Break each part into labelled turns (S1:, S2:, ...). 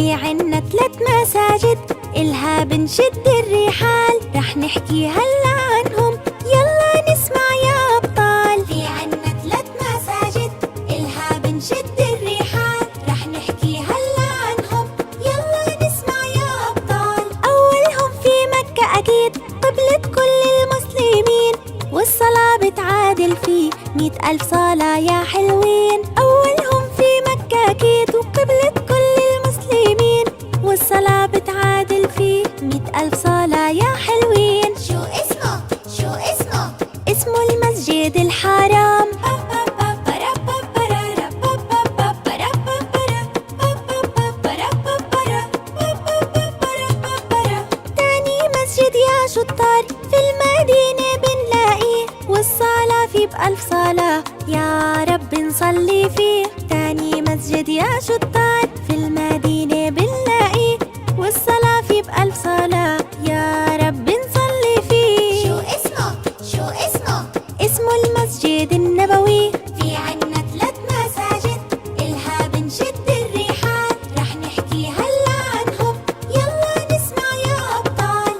S1: في عنا 3 مساجد إلها بنشد الرحال، رح نحكي هلا عنهم، يلا نسمع يا أبطال. في عنا 3 مساجد إلها بنشد الرحال، رح نحكي هلا عنهم، يلا نسمع يا أبطال. أولهم في مكة أكيد قبلة كل المسلمين، والصلاة بتعادل فيه 100,000 صلاة يا حلوين. أولهم في مكة أكيد وقبلة كل المسلمين، والصلاة بتعادل فيه 100,000 صلاة يا حلوين. شو اسمه؟ شو اسمه؟ اسمه المسجد الحرام. تاني مسجد يا شطار في المدينة بنلاقيه، والصلاة فيه ب1000 صلاة يا رب نصلي فيه. تاني مسجد يا شطار في المدينة بنلاقيه، والصلاة فيه ب1000 صلاة يا رب نصلي فيه. شو اسمه؟ شو اسمه؟ اسمه المسجد النبوي. في عنا 3 مساجد إلها بنشد الرحال، رح نحكي هلا عنهم، يلا نسمع يا أبطال.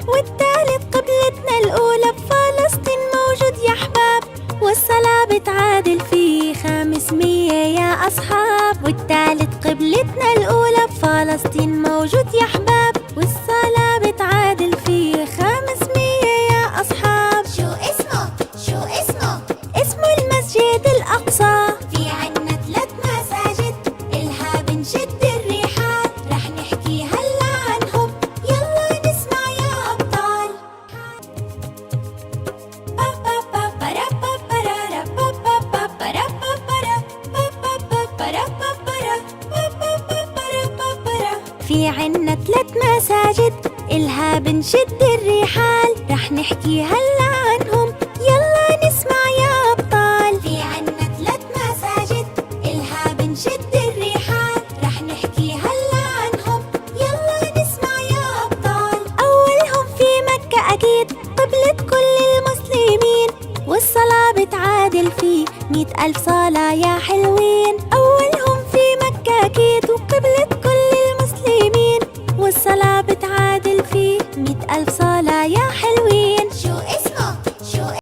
S1: والثالث قبلتنا الأولى بفلسطين موجود يا أحباب، والصلاة بتعادل فيه 500 يا أصحاب. والثالث قبلتنا الأولى بفلسطين موجود يا أحباب، والصلاة بتعادل فيه 500 يا أصحاب. شو اسمه؟ شو اسمه؟ اسمه المسجد الأقصى. في عنا 3 مساجد إلها بنشد الرحال، رح نحكي هلا عنهم، يلا نسمع يا أبطال. في عنا 3 مساجد إلها بنشد الرحال، رح نحكي هلا عنهم، يلا نسمع يا أبطال. في عنا 3 مساجد إلها بنشد الرحال، رح نحكي هلا عنهم، يلا نسمع يا أبطال. أولهم في مكة أكيد قبلة كل المسلمين، والصلاة بتعادل فيه 100,000 صلاة يا حلوين. أولهم في مكة أكيد وقبلة